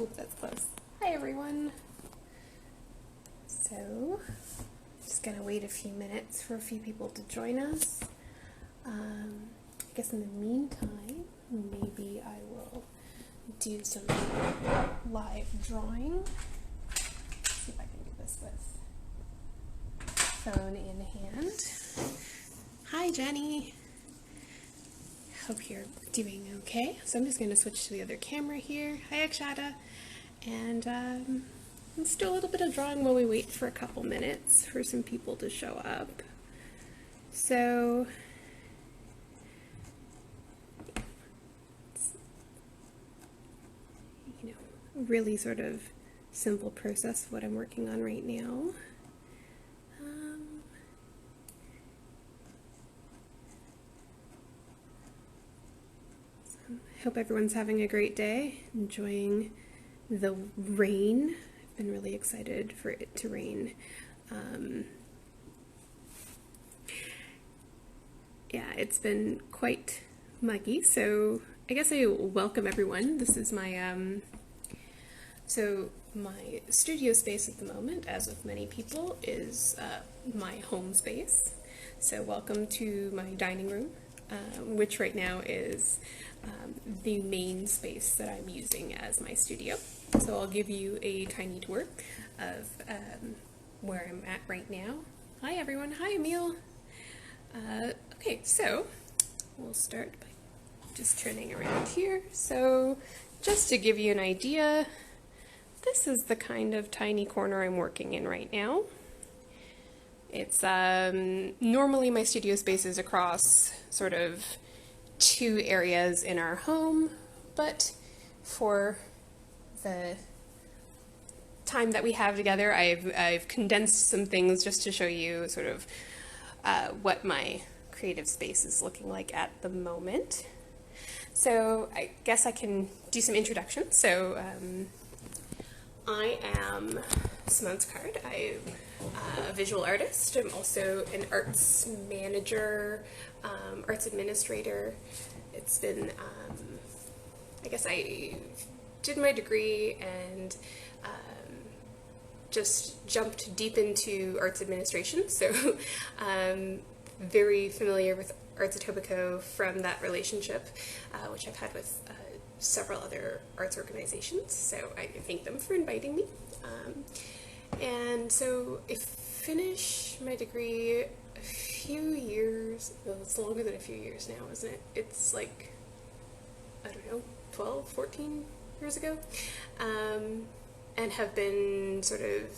hope that's close. Hi everyone. So, just gonna wait a few minutes for a few people to join us. I guess in the meantime, maybe I will do some live drawing. Let's see if I can do this with phone in hand. Hi Jenny. Hope you're doing okay. So I'm just going to switch to the other camera here. Hi Akshata. And let's do a little bit of drawing while we wait for a couple minutes for some people to show up. So, it's, really sort of simple process of what I'm working on right now. Hope everyone's having a great day, enjoying the rain. I've been really excited for it to rain. Yeah, it's been quite muggy, so I guess I welcome everyone. This is my, so my studio space at the moment, as with many people, is my home space. So welcome to my dining room, which right now is the main space that I'm using as my studio. So I'll give you a tiny tour of where I'm at right now. Hi everyone, hi Emil. Okay, so we'll start by just turning around here. So just to give you an idea, this is the kind of tiny corner I'm working in right now. It's normally my studio space is across sort of two areas in our home, but for the time that we have together, I've condensed some things just to show you sort of what my creative space is looking like at the moment. So I guess I can do some introduction. So I am Simone Sicard. I'm a visual artist. I'm also an arts manager, arts administrator. It's been, I guess I did my degree and just jumped deep into arts administration. So very familiar with Arts Etobicoke from that relationship, which I've had with several other arts organizations. So I thank them for inviting me. And so I finished my degree a few years, well, it's longer than a few years now, isn't it? It's like, I don't know, 12, 14 years ago, and have been sort of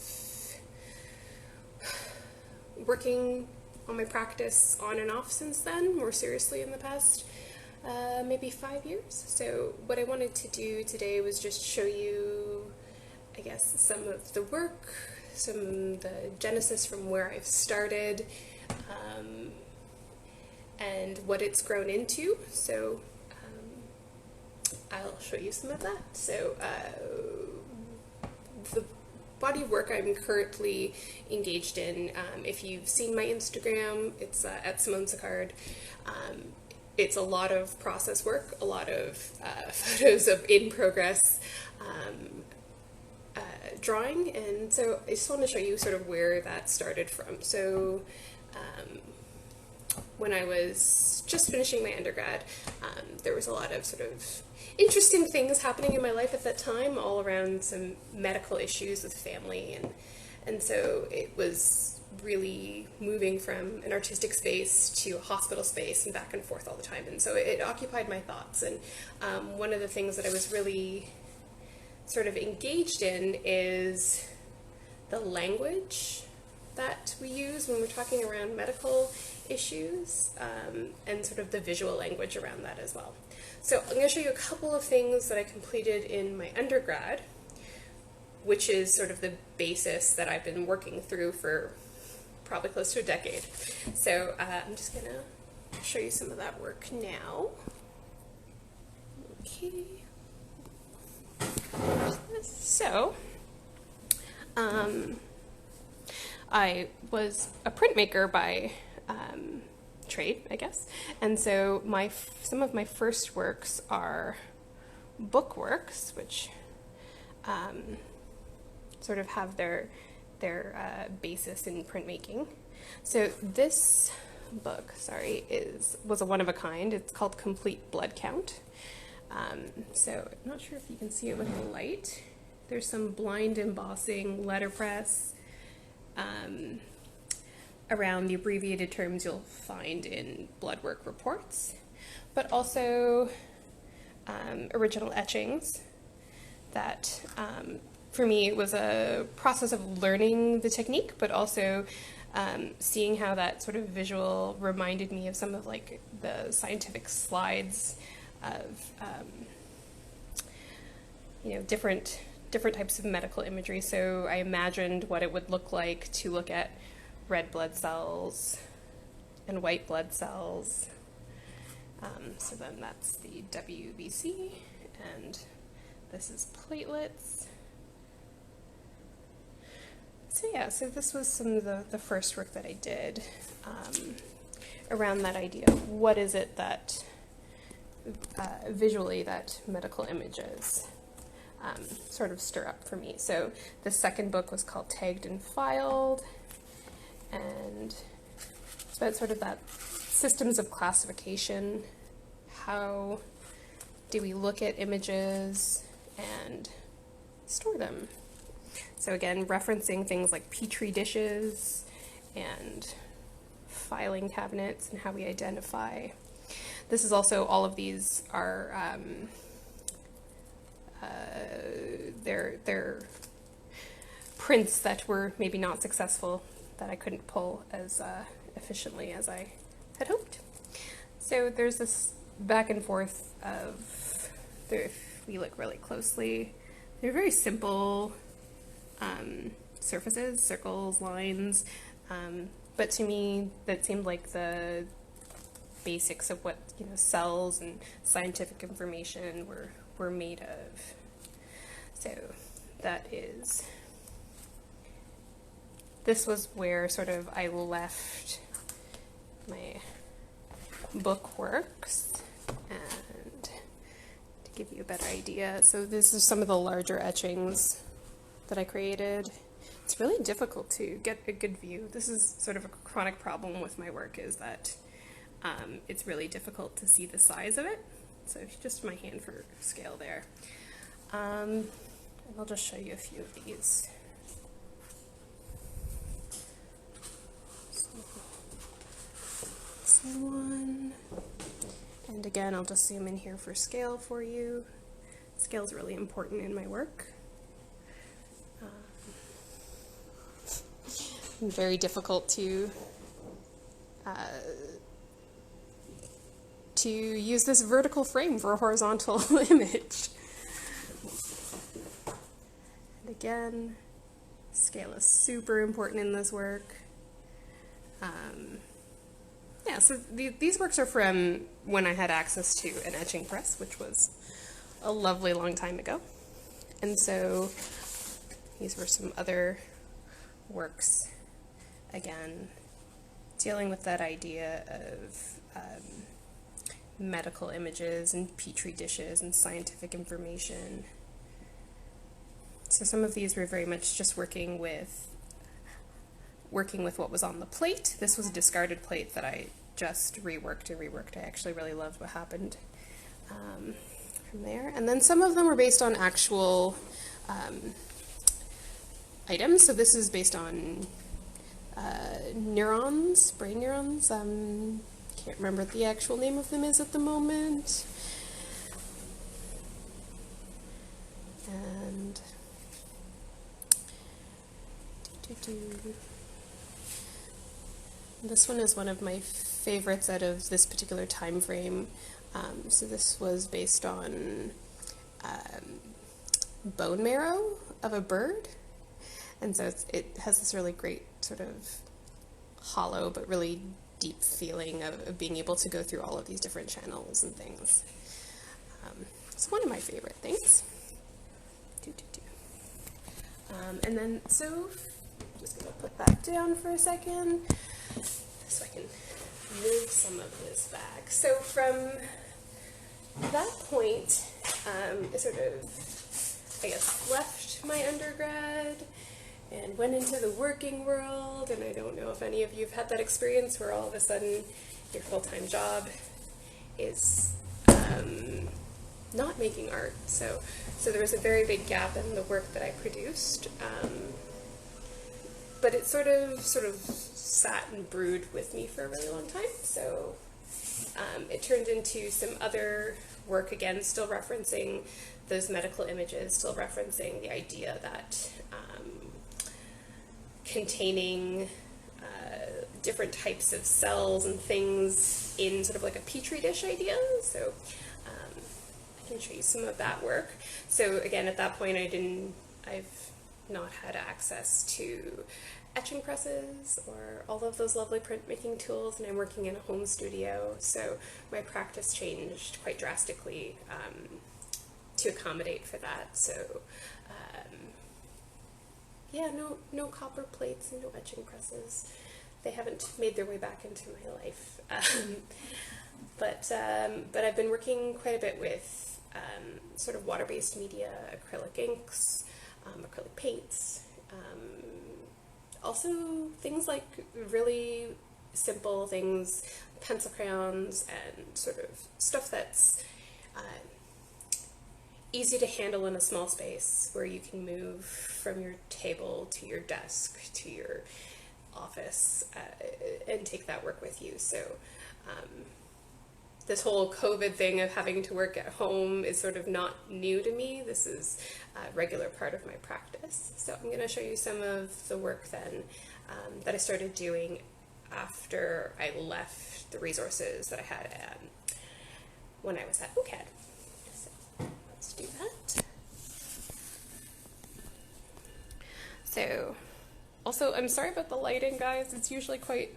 working on my practice on and off since then, more seriously in the past maybe 5 years. So what I wanted to do today was just show you, I guess, some of the work, the genesis from where I've started, and what it's grown into. So I'll show you some of that. So the body of work I'm currently engaged in, if you've seen my Instagram, it's at Simone Sicard. It's a lot of process work, a lot of photos of in progress drawing, and so I just want to show you sort of where that started from. So when I was just finishing my undergrad, there was a lot of sort of interesting things happening in my life at that time, all around some medical issues with family, and so it was really moving from an artistic space to a hospital space and back and forth all the time, and so it occupied my thoughts. And one of the things that I was really sort of engaged in is the language that we use when we're talking around medical issues, and sort of the visual language around that as well. So I'm going to show you a couple of things that I completed in my undergrad, which is sort of the basis that I've been working through for probably close to a decade. So I'm just going to show you some of that work now. Okay. So, I was a printmaker by trade, I guess, and so some of my first works are book works, which sort of have their basis in printmaking. So this book, was a one of a kind. It's called Complete Blood Count. So I'm not sure if you can see it with the light. There's some blind embossing, letterpress, around the abbreviated terms you'll find in blood work reports, but also original etchings that, for me, it was a process of learning the technique, but also seeing how that sort of visual reminded me of some of like the scientific slides of different types of medical imagery. So I imagined what it would look like to look at red blood cells and white blood cells. So then that's the WBC, and this is platelets. So yeah, so this was some of the first work that I did around that idea. What is it that visually that medical images sort of stir up for me? So the second book was called Tagged and Filed, and it's about sort of that systems of classification. How do we look at images and store them? So again, referencing things like Petri dishes and filing cabinets and how we identify. This is also, all of these are, they're prints that were maybe not successful, that I couldn't pull as efficiently as I had hoped. So there's this back and forth of, if we look really closely, they're very simple surfaces, circles, lines, but to me that seemed like the basics of what cells and scientific information were made of. So this was where sort of I left my book works, and to give you a better idea, so this is some of the larger etchings that I created. It's really difficult to get a good view. This is sort of a chronic problem with my work, is that it's really difficult to see the size of it. So just my hand for scale there. And I'll just show you a few of these. So, this one. And again, I'll just zoom in here for scale for you. Scale is really important in my work. Very difficult to use this vertical frame for a horizontal image. And again, scale is super important in this work. Yeah, so these works are from when I had access to an etching press, which was a lovely long time ago. And so these were some other works, again, dealing with that idea of medical images and Petri dishes and scientific information. So some of these were very much just working with what was on the plate. This was a discarded plate that I just reworked and reworked. I actually really loved what happened from there. And then some of them were based on actual items. So this is based on neurons, brain neurons. Can't remember what the actual name of them is at the moment. And this one is one of my favorites out of this particular time frame. So this was based on bone marrow of a bird, and so it has this really great sort of hollow but really deep feeling of being able to go through all of these different channels and things. It's one of my favorite things. And then, so I'm just going to put that down for a second so I can move some of this back. So from that point, sort of, I guess, left my undergrad and went into the working world, and I don't know if any of you have had that experience where all of a sudden your full-time job is not making art. So there was a very big gap in the work that I produced, but it sort of sat and brewed with me for a really long time. So it turned into some other work, again, still referencing those medical images, still referencing the idea that containing different types of cells and things in sort of like a petri dish idea. So I can show you some of that work. So again, at that point, I've not had access to etching presses or all of those lovely printmaking tools, and I'm working in a home studio, so my practice changed quite drastically to accommodate for that. So yeah, no copper plates and no etching presses. They haven't made their way back into my life. But I've been working quite a bit with sort of water-based media, acrylic inks, acrylic paints, also things like really simple things, pencil crayons, and sort of stuff that's easy to handle in a small space where you can move from your table to your desk to your office and take that work with you. So this whole COVID thing of having to work at home is sort of not new to me. This is a regular part of my practice. So I'm going to show you some of the work then that I started doing after I left the resources that I had when I was at UCAD. So let's do that. So also, I'm sorry about the lighting, guys. It's usually quite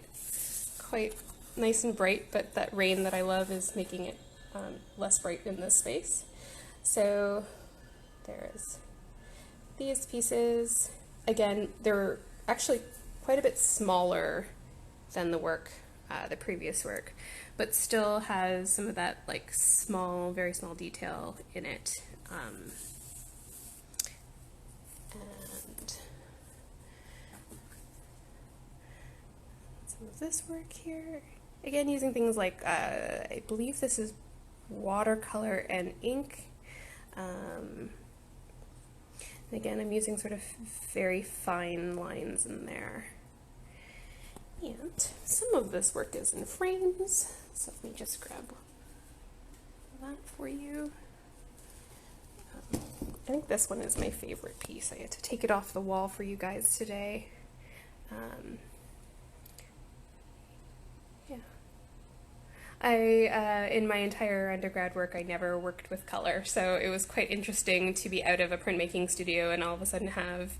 nice and bright, but that rain that I love is making it less bright in this space. So there's these pieces. Again, they're actually quite a bit smaller than the work, the previous work, but still has some of that like small, very small detail in it. And some of this work here. Again, using things like, I believe this is watercolor and ink. And again, I'm using sort of very fine lines in there. And some of this work is in frames, so let me just grab that for you. I think this one is my favorite piece. I had to take it off the wall for you guys today. In my entire undergrad work, I never worked with color, so it was quite interesting to be out of a printmaking studio and all of a sudden have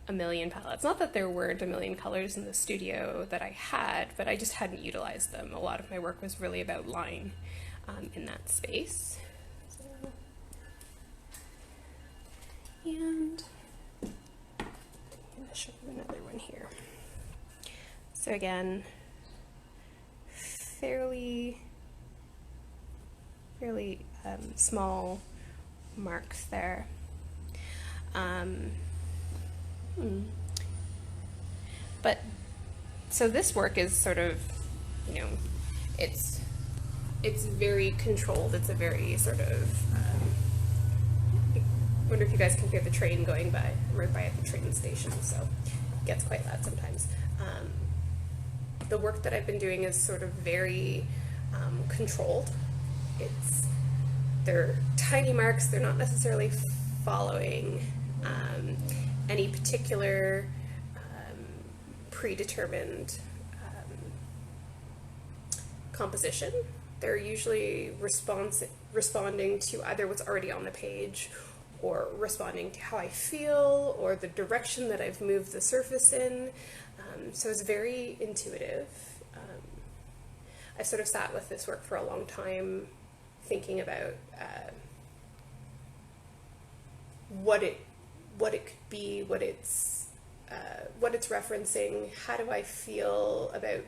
a million palettes. Not that there weren't a million colors in the studio that I had, but I just hadn't utilized them. A lot of my work was really about line in that space. So, and I'm going to show you another one here. So again, fairly small marks there. But so this work is sort of, you know, it's very controlled. It's a very sort of, I wonder if you guys can hear the train going by. I'm right by at the train station, so it gets quite loud sometimes. The work that I've been doing is sort of very controlled. They're tiny marks. They're not necessarily following any particular predetermined composition. They're usually responding to either what's already on the page or responding to how I feel or the direction that I've moved the surface in. So it's very intuitive. I sort of sat with this work for a long time, thinking about what it could be, what it's referencing. How do I feel about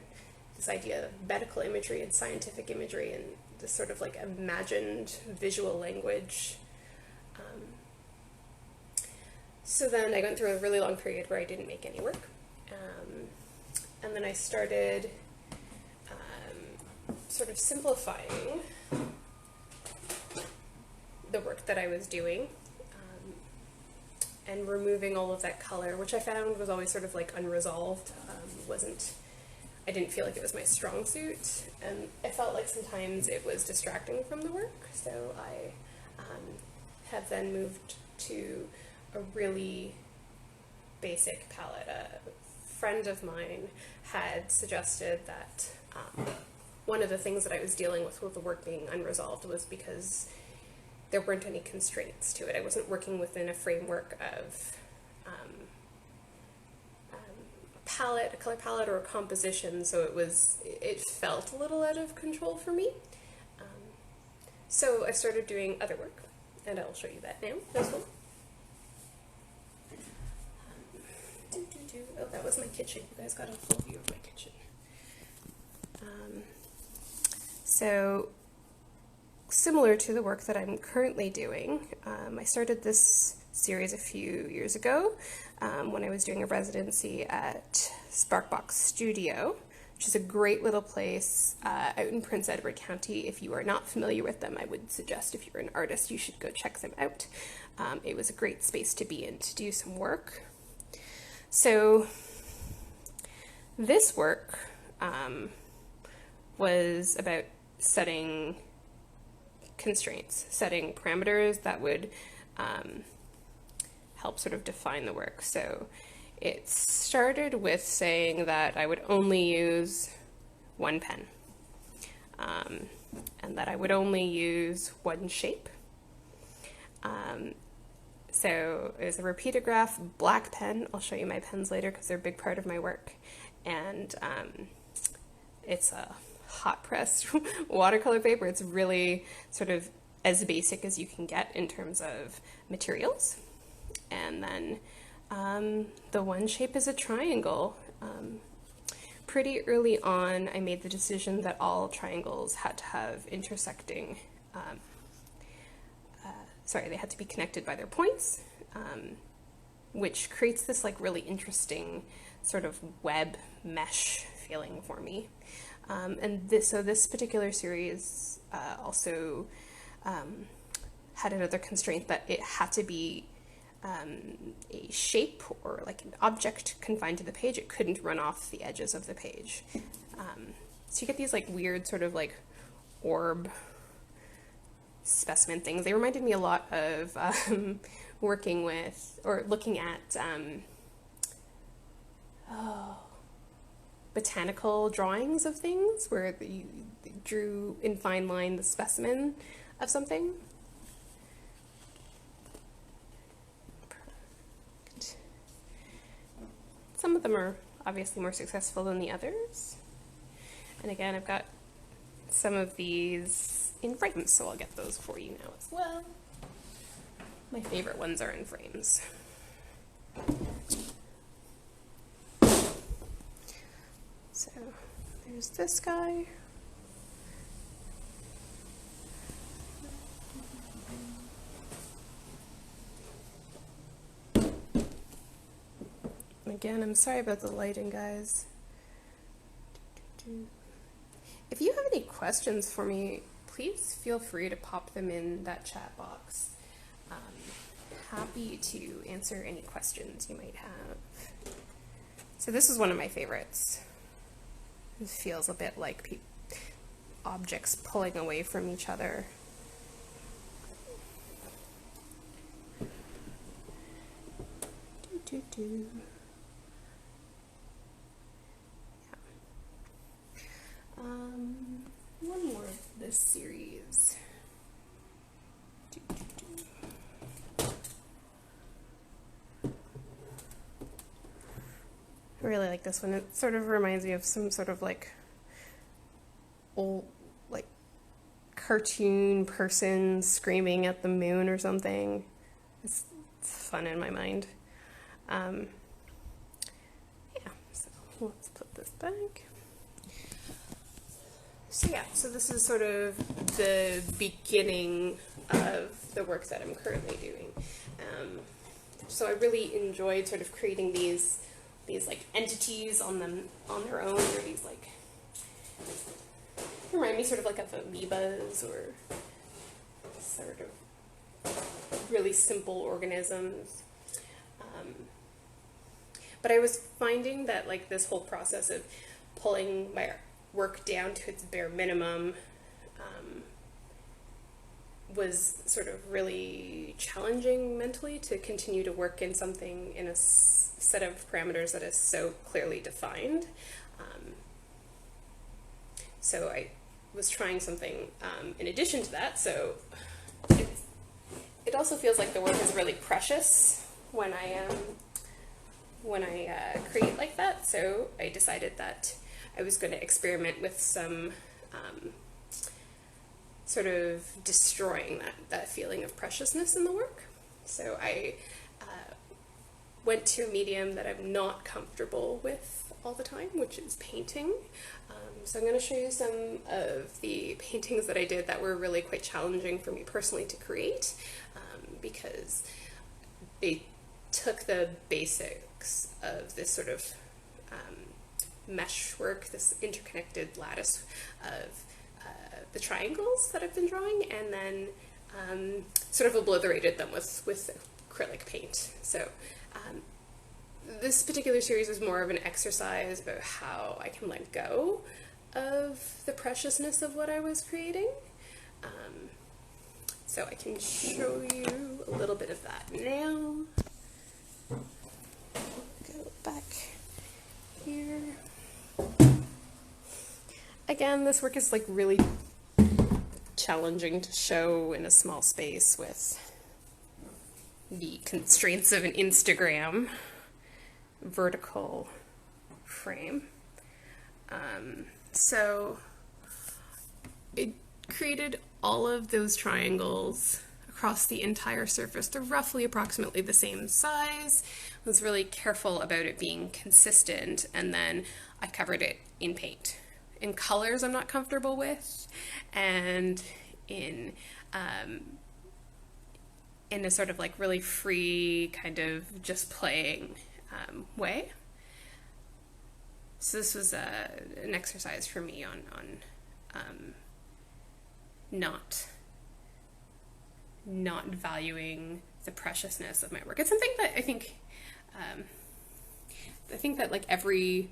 this idea of medical imagery and scientific imagery and this sort of like imagined visual language? So then I went through a really long period where I didn't make any work. And then I started sort of simplifying the work that I was doing and removing all of that color, which I found was always sort of like unresolved. I didn't feel like it was my strong suit, and I felt like sometimes it was distracting from the work. So I have then moved to a really basic palette. A friend of mine had suggested that one of the things that I was dealing with the work being unresolved was because there weren't any constraints to it. I wasn't working within a framework of a palette, a color palette, or a composition, so it felt a little out of control for me. So I started doing other work, and I'll show you that now as well. Oh, that was my kitchen. You guys got a full view of my kitchen. So, similar to the work that I'm currently doing, I started this series a few years ago when I was doing a residency at Sparkbox Studio, which is a great little place out in Prince Edward County. If you are not familiar with them, I would suggest if you're an artist, you should go check them out. It was a great space to be in to do some work. So this work was about setting constraints, setting parameters that would help sort of define the work. So it started with saying that I would only use one pen, and that I would only use one shape. So it was a repeatograph black pen. I'll show you my pens later because they're a big part of my work. And it's a hot pressed watercolor paper. It's really sort of as basic as you can get in terms of materials. And then the one shape is a triangle. Pretty early on, I made the decision that all triangles had to have intersecting they had to be connected by their points, which creates this like really interesting sort of web mesh feeling for me. And this particular series also had another constraint that it had to be a shape or like an object confined to the page. It couldn't run off the edges of the page. So you get these like weird sort of like orb specimen things. They reminded me a lot of working with or looking at botanical drawings of things where you drew in fine line the specimen of something. Some of them are obviously more successful than the others. And again, I've got some of these in frames, so I'll get those for you now as well. My favorite ones are in frames. So there's this guy. Again, I'm sorry about the lighting, guys. If you have any questions for me, please feel free to pop them in that chat box. Happy to answer any questions you might have. So this is one of my favorites. It feels a bit like objects pulling away from each other. One more of this series. I really like this one. It sort of reminds me of some sort of like old like cartoon person screaming at the moon or something. It's fun in my mind. Yeah, so let's put this back. So yeah, so this is sort of the beginning of the work that I'm currently doing. So I really enjoyed sort of creating these like entities on their own, or these like, remind me sort of like of amoebas or sort of really simple organisms. But I was finding that like this whole process of pulling my work down to its bare minimum was sort of really challenging mentally to continue to work in something in a set of parameters that is so clearly defined. So I was trying something in addition to that. So it also feels like the work is really precious when I create like that. So I decided that I was going to experiment with some sort of destroying that feeling of preciousness in the work. So I went to a medium that I'm not comfortable with all the time, which is painting. So I'm going to show you some of the paintings that I did that were really quite challenging for me personally to create, because they took the basics of this sort of meshwork, this interconnected lattice of the triangles that I've been drawing, and then sort of obliterated them with acrylic paint. So this particular series is more of an exercise about how I can let go of the preciousness of what I was creating. So I can show you a little bit of that now. Go back here. Again, this work is like really challenging to show in a small space with the constraints of an Instagram vertical frame. So it created all of those triangles across the entire surface. They're roughly approximately the same size. I was really careful about it being consistent, and then I covered it in paint. In colors I'm not comfortable with, and in a sort of like really free kind of just playing way. So this was an exercise for me on not valuing the preciousness of my work. It's something that I think that like every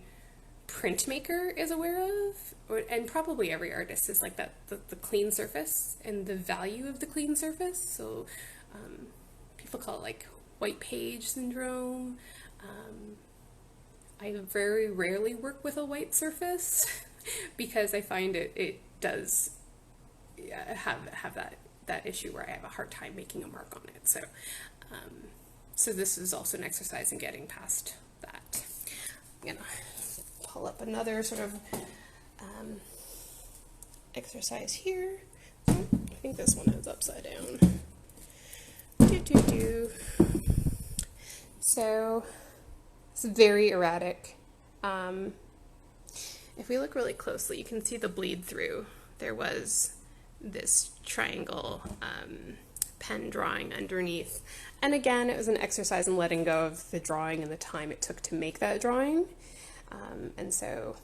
printmaker is aware of, and probably every artist, is like that the clean surface and the value of the clean surface. So people call it like white page syndrome. I very rarely work with a white surface because I find it does have that issue where I have a hard time making a mark on it. So so this is also an exercise in getting past that. I'm gonna pull up another sort of exercise here. I think this one is upside down. So it's very erratic. If we look really closely, you can see the bleed through. There was this triangle pen drawing underneath. And again, it was an exercise in letting go of the drawing and the time it took to make that drawing. And so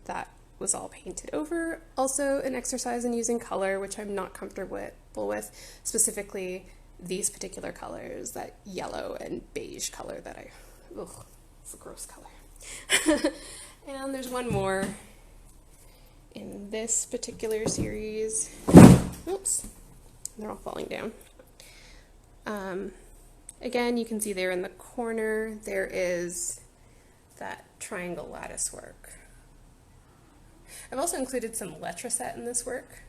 that was all painted over. Also an exercise in using color, which I'm not comfortable with, specifically these particular colors, that yellow and beige color that it's a gross color. And there's one more in this particular series. Oops, they're all falling down. Again, you can see there in the corner, there is that triangle lattice work. I've also included some letraset in this work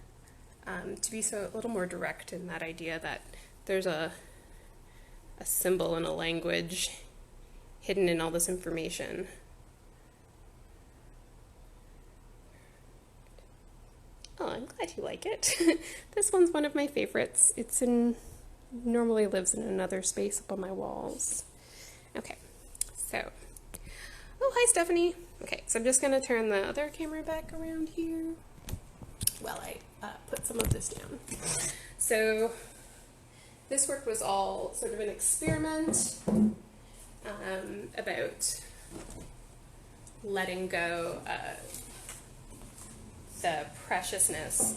to be a little more direct in that idea that there's a symbol and a language hidden in all this information. Oh, I'm glad you like it. This one's one of my favorites. Normally lives in another space up on my walls. Okay, so, oh, hi Stephanie. Okay, so I'm just gonna turn the other camera back around here while I put some of this down. So this work was all sort of an experiment about letting go the preciousness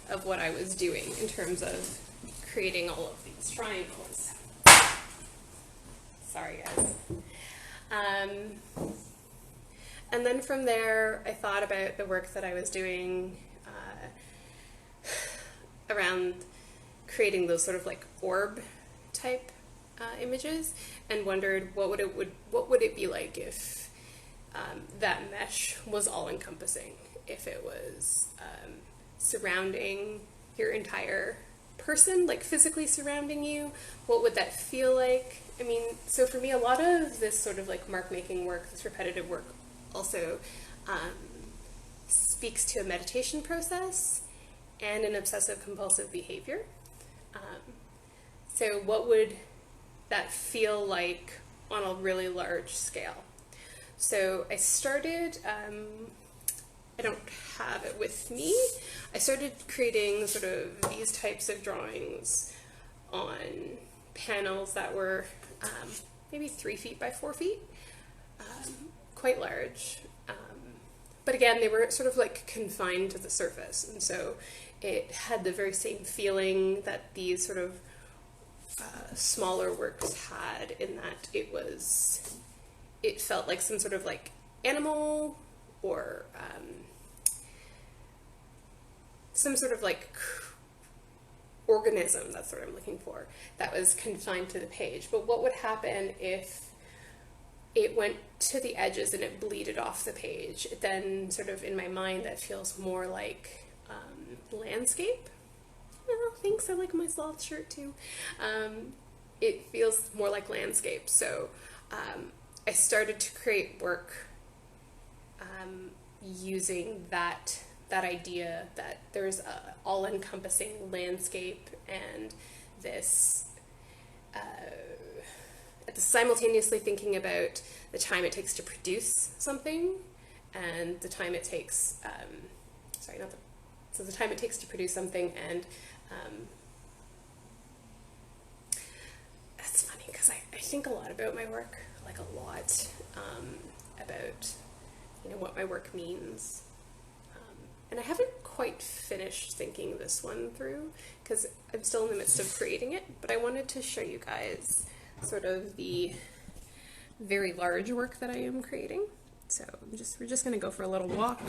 of what I was doing in terms of creating all of these triangles. Sorry, guys. And then from there, I thought about the work that I was doing around creating those sort of like orb type images, and wondered what would it be like if that mesh was all encompassing, if it was surrounding your entire person, like physically surrounding you. What would that feel like? I mean, so for me, a lot of this sort of like mark making work, this repetitive work, also speaks to a meditation process and an obsessive compulsive behavior. So what would that feel like on a really large scale? So I started, I don't have it with me, I started creating sort of these types of drawings on panels that were maybe 3 feet by 4 feet, quite large. But again, they were sort of like confined to the surface, and so it had the very same feeling that these sort of smaller works had, in that it felt like some sort of like animal, or some sort of like organism, that's what I'm looking for, that was confined to the page. But what would happen if it went to the edges and it bleeded off the page? Then sort of in my mind that feels more like landscape. Oh, thanks, I like my sloth shirt too. It feels more like landscape. So I started to create work using that idea that there's a all-encompassing landscape, and this simultaneously thinking about the time it takes to produce something, and the time it takes, the time it takes to produce something, and that's funny because I think a lot about my work, like a lot, about, what my work means. And I haven't quite finished thinking this one through because I'm still in the midst of creating it, but I wanted to show you guys sort of the very large work that I am creating. So we're just going to go for a little walk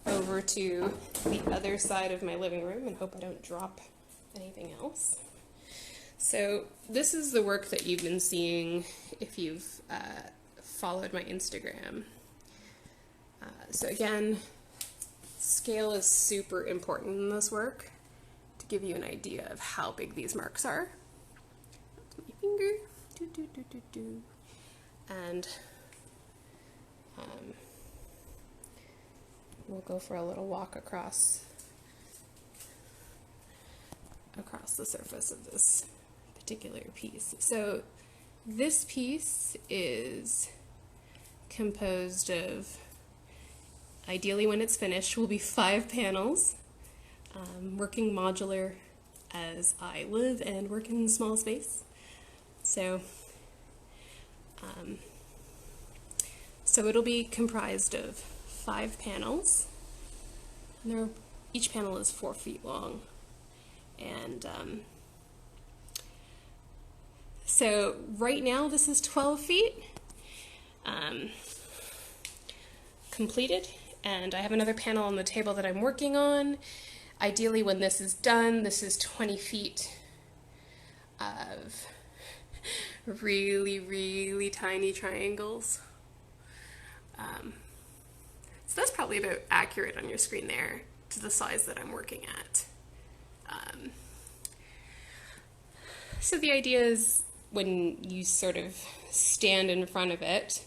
over to the other side of my living room and hope I don't drop anything else. So this is the work that you've been seeing if you've followed my Instagram. So again, scale is super important in this work to give you an idea of how big these marks are. That's my finger. And we'll go for a little walk across the surface of this particular piece. So this piece is composed of, ideally when it's finished, will be 5 panels, working modular as I live and work in small space. So it'll be comprised of 5 panels, and each panel is 4 feet long. And so right now this is 12 feet completed, and I have another panel on the table that I'm working on. Ideally, when this is done, this is 20 feet of really, really tiny triangles. So that's probably about accurate on your screen there to the size that I'm working at. So the idea is, when you sort of stand in front of it,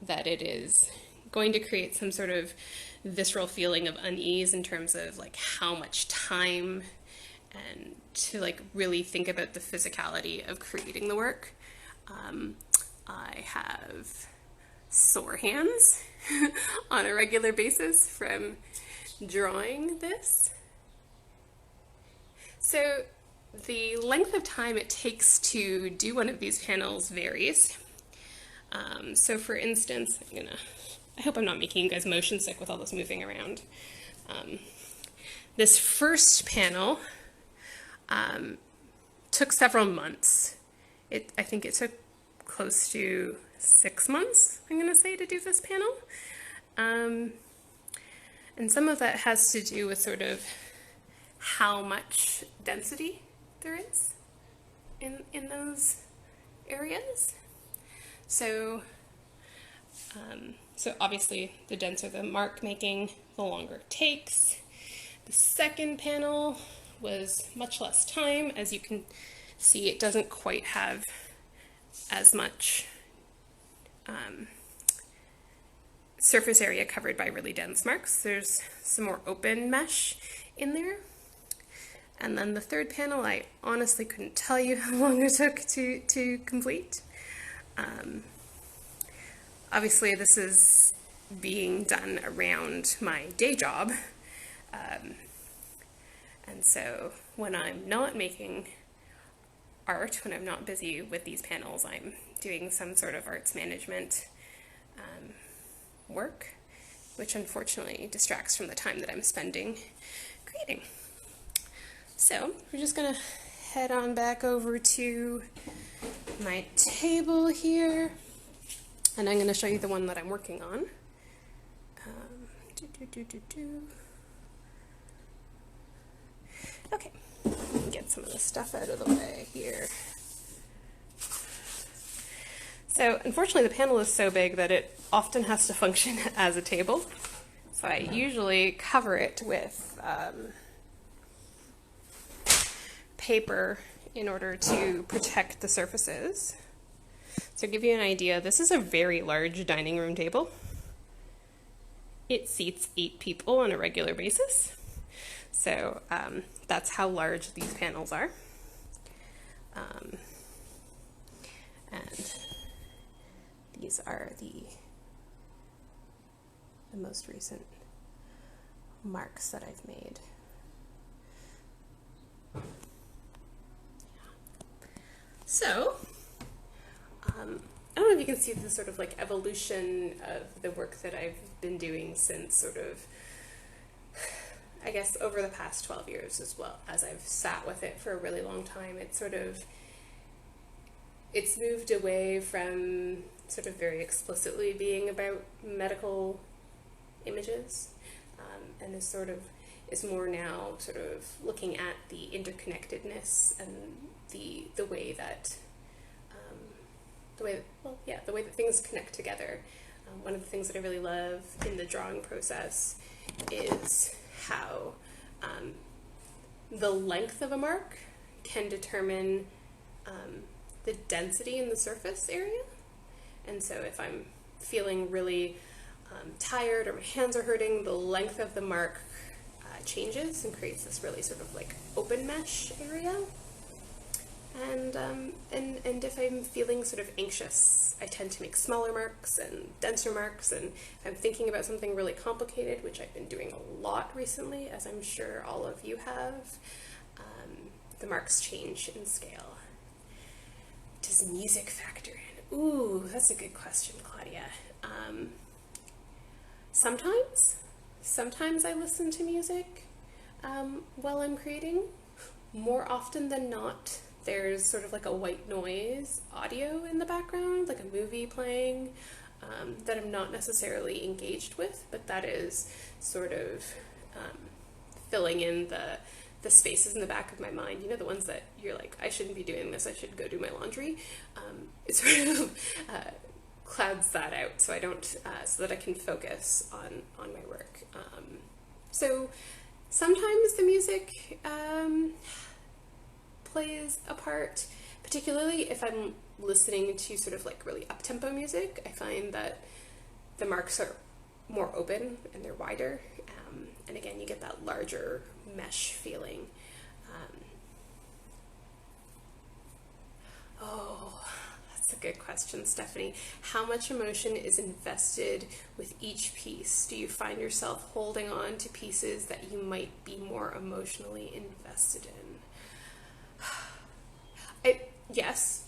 that it is going to create some sort of visceral feeling of unease in terms of like how much time, and to like really think about the physicality of creating the work. I have sore hands on a regular basis from drawing this. So the length of time it takes to do one of these panels varies. So for instance, I hope I'm not making you guys motion sick with all this moving around. This first panel took several months. I think it took close to 6 months, I'm going to say, to do this panel. And some of that has to do with sort of how much density there is in those areas. So obviously the denser the mark making, the longer it takes. The second panel was much less time. As you can see, it doesn't quite have as much surface area covered by really dense marks. There's some more open mesh in there. And then the third panel, I honestly couldn't tell you how long it took to complete. Obviously, this is being done around my day job. And so when I'm not making art, when I'm not busy with these panels, I'm doing some sort of arts management work, which unfortunately distracts from the time that I'm spending creating. So we're just going to head on back over to my table here, and I'm going to show you the one that I'm working on. Okay, get some of the stuff out of the way here. So unfortunately the panel is so big that it often has to function as a table. So I usually cover it with paper in order to protect the surfaces. So to give you an idea, this is a very large dining room table. It seats 8 people on a regular basis. So that's how large these panels are. And these are the most recent marks that I've made. So, I don't know if you can see the sort of like evolution of the work that I've been doing since sort of, I guess, over the past 12 years, as well as I've sat with it for a really long time. It's moved away from sort of very explicitly being about medical images, and is more now sort of looking at the interconnectedness and the way that things connect together. One of the things that I really love in the drawing process is how the length of a mark can determine the density in the surface area. And so if I'm feeling really tired or my hands are hurting, the length of the mark changes and creates this really sort of like open mesh area. And if I'm feeling sort of anxious, I tend to make smaller marks and denser marks, and if I'm thinking about something really complicated, which I've been doing a lot recently, as I'm sure all of you have, the marks change in scale. Does music factor in? Ooh, that's a good question, Claudia. Sometimes I listen to music while I'm creating. More often than not, there's sort of like a white noise audio in the background, like a movie playing, that I'm not necessarily engaged with, but that is sort of filling in the spaces in the back of my mind, the ones that you're like, I shouldn't be doing this, I should go do my laundry. It sort of clouds that out so I don't, so that I can focus on my work. So sometimes the music plays a part, particularly if I'm listening to sort of like really up-tempo music. I find that the marks are more open and they're wider, and again, you get that larger mesh feeling. That's a good question, Stephanie. How much emotion is invested with each piece? Do you find yourself holding on to pieces that you might be more emotionally invested in? Yes,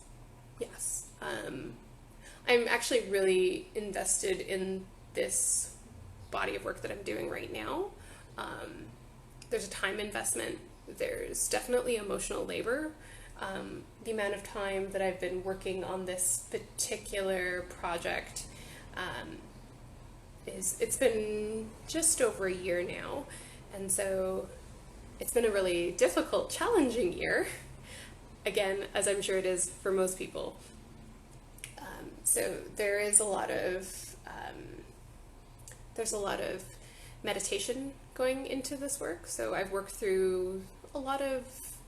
yes. I'm actually really invested in this body of work that I'm doing right now. There's a time investment. There's definitely emotional labor. The amount of time that I've been working on this particular project it's been just over a year now, and so it's been a really difficult, challenging year. Again, as I'm sure it is for most people. So there is a lot of there's a lot of meditation going into this work. So I've worked through a lot of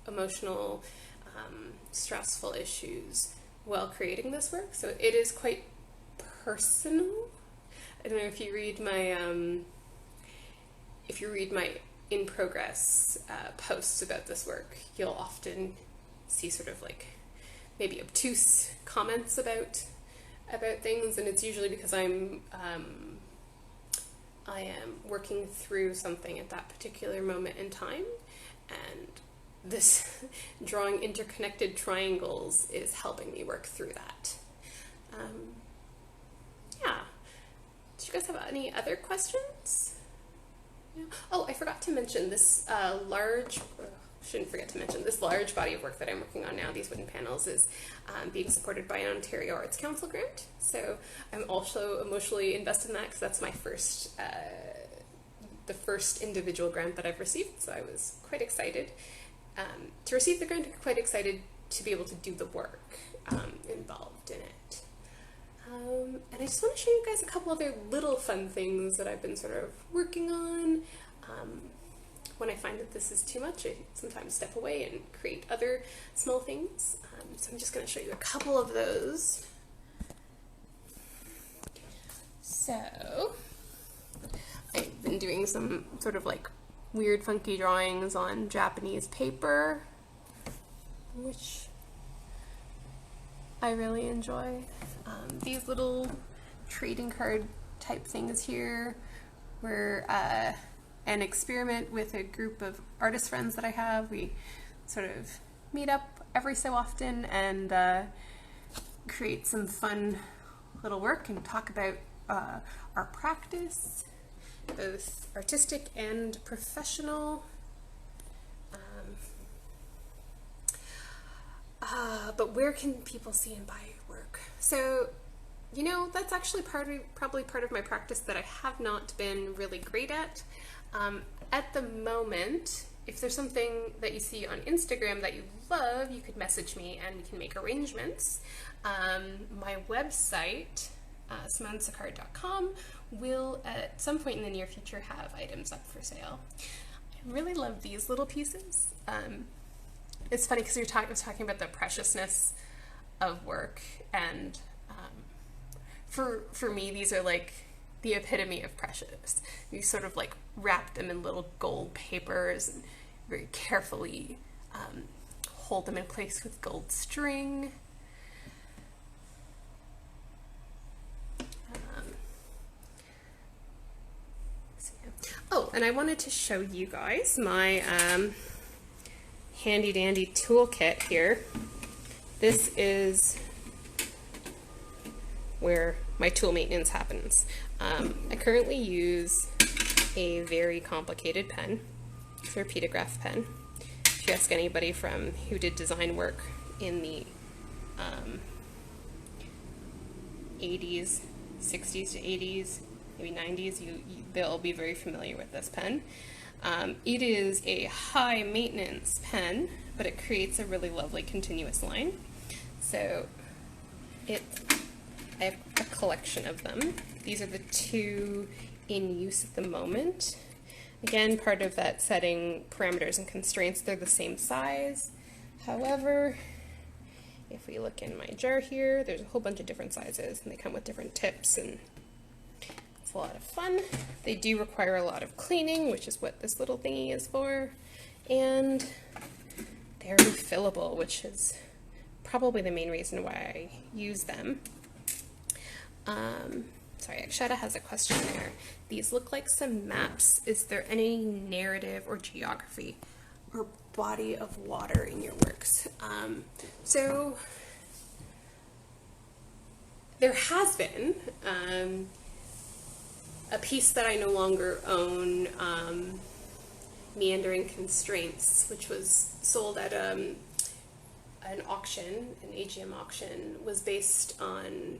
emotional, stressful issues while creating this work. So it is quite personal. I don't know if you read my in progress posts about this work, you'll often see sort of like maybe obtuse comments about things, and it's usually because I am working through something at that particular moment in time, and this drawing interconnected triangles is helping me work through that. Yeah. Do you guys have any other questions? Yeah. Oh, I forgot to mention this this large body of work that I'm working on now, these wooden panels, is being supported by an Ontario Arts Council grant. So I'm also emotionally invested in that because that's my first, the first individual grant that I've received. So I was quite excited to receive the grant, and quite excited to be able to do the work involved in it. And I just want to show you guys a couple other little fun things that I've been sort of working on. When I find that this is too much, I sometimes step away and create other small things. So I'm just going to show you a couple of those. So I've been doing some sort of like weird funky drawings on Japanese paper, which I really enjoy. These little trading card type things here were an experiment with a group of artist friends that I have. We sort of meet up every so often and create some fun little work and talk about our practice, both artistic and professional. But where can people see and buy your work? So, you know, that's actually probably part of my practice that I have not been really great at. At the moment, if there's something that you see on Instagram that you love, you could message me and we can make arrangements. My website, SimoneSicard.com, will at some point in the near future have items up for sale. I really love these little pieces. It's funny because I was talking about the preciousness of work, and for me, these are like the epitome of precious. You sort of like wrap them in little gold papers and very carefully hold them in place with gold string. Oh, and I wanted to show you guys my handy dandy toolkit here. This is where my tool maintenance happens. I currently use a very complicated pen. It's a repeatograph pen. If you ask anybody from who did design work in the 80s, 60s to 80s, maybe 90s, they'll be very familiar with this pen. It is a high maintenance pen, but it creates a really lovely continuous line. So I have a collection of them. These are the two in use at the moment. Again, part of that setting parameters and constraints, they're the same size. However, if we look in my jar here, there's a whole bunch of different sizes and they come with different tips, and it's a lot of fun. They do require a lot of cleaning, which is what this little thingy is for. And they're refillable, which is probably the main reason why I use them. Sorry, Akshata has a question there. These look like some maps. Is there any narrative or geography or body of water in your works. So there has been a piece that I no longer own, Meandering Constraints, which was sold at an auction, an AGM auction, was based on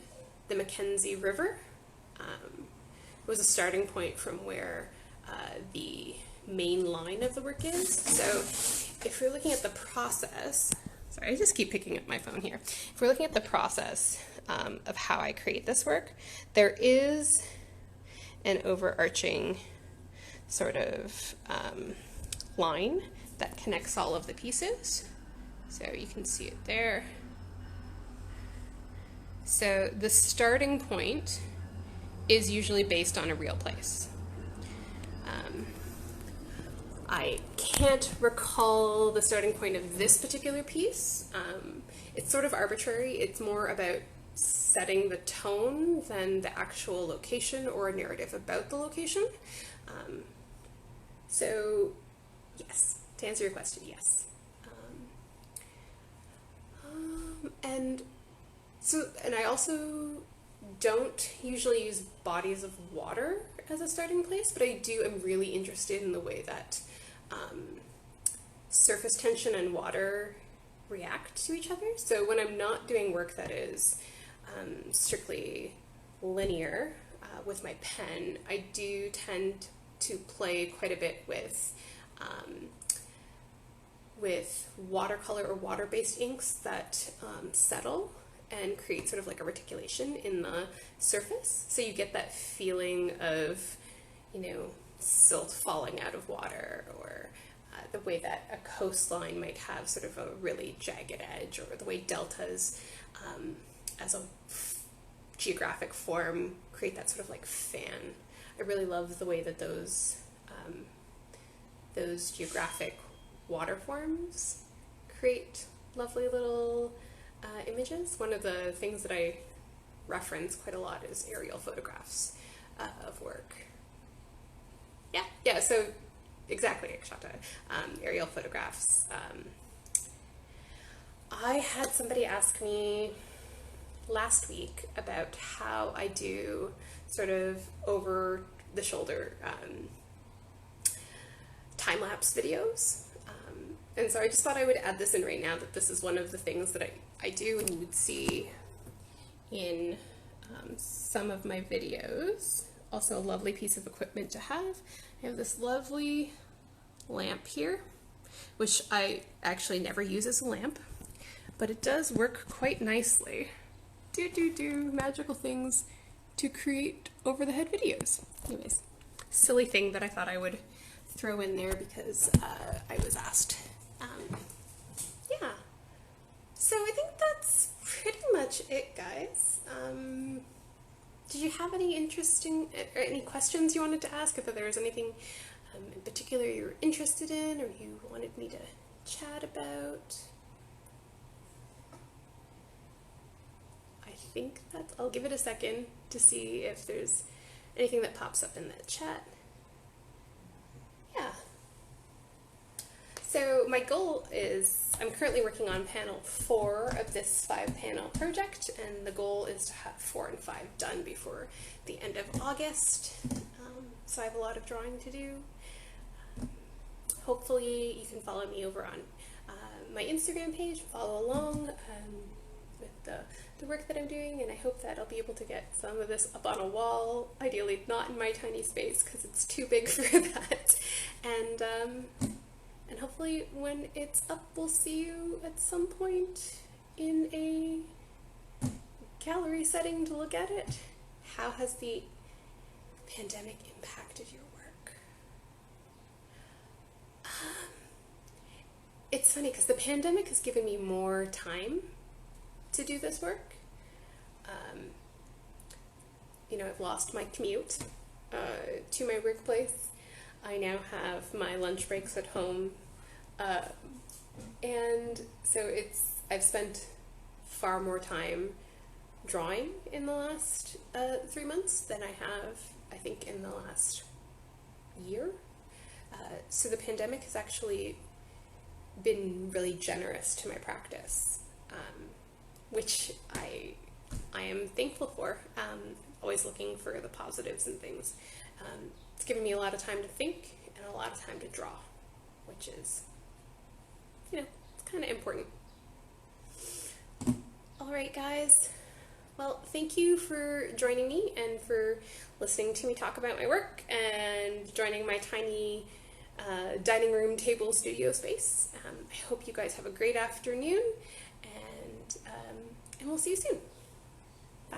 the Mackenzie River. It was a starting point from where the main line of the work is. So if we're looking at the process, sorry, I just keep picking up my phone here. If we're looking at the process of how I create this work, there is an overarching sort of line that connects all of the pieces. So you can see it there. So the starting point is usually based on a real place. I can't recall the starting point of this particular piece. It's sort of arbitrary. It's more about setting the tone than the actual location or a narrative about the location. So yes, to answer your question, yes. And I also don't usually use bodies of water as a starting place, but I am really interested in the way that surface tension and water react to each other. So when I'm not doing work that is strictly linear with my pen, I do tend to play quite a bit with watercolor or water-based inks that settle and create sort of like a reticulation in the surface. So you get that feeling of, you know, silt falling out of water, or the way that a coastline might have sort of a really jagged edge, or the way deltas as a geographic form create that sort of like fan. I really love the way that those geographic water forms create lovely little images. One of the things that I reference quite a lot is aerial photographs of work. Yeah, so exactly, akshata, aerial photographs. I had somebody ask me last week about how I do sort of over the shoulder time-lapse videos. And so I just thought I would add this in right now, that this is one of the things that I do, and you would see in some of my videos. Also a lovely piece of equipment to have. I have this lovely lamp here, which I actually never use as a lamp, but it does work quite nicely. Magical things to create over the head videos. Anyways, silly thing that I thought I would throw in there because I was asked. Yeah, so I think that's pretty much it, guys. Did you have any interesting or any questions you wanted to ask? If there was anything in particular you were interested in or you wanted me to chat about? I think that I'll give it a second to see if there's anything that pops up in the chat. Yeah. So my goal is, I'm currently working on panel 4 of this 5-panel project, and the goal is to have 4 and 5 done before the end of August. So I have a lot of drawing to do. Hopefully you can follow me over on my Instagram page, follow along with the work that I'm doing, and I hope that I'll be able to get some of this up on a wall, ideally not in my tiny space because it's too big for that. And hopefully when it's up, we'll see you at some point in a gallery setting to look at it. How has the pandemic impacted your work? It's funny because the pandemic has given me more time to do this work. You know, I've lost my commute to my workplace. I now have my lunch breaks at home, and so I've spent far more time drawing in the last 3 months than I have, I think, in the last year. So the pandemic has actually been really generous to my practice, which I am thankful for. Always looking for the positives in things. It's given me a lot of time to think and a lot of time to draw, which is, it's kind of important. All right, guys. Well, thank you for joining me and for listening to me talk about my work and joining my tiny dining room table studio space. I hope you guys have a great afternoon, and we'll see you soon. Bye.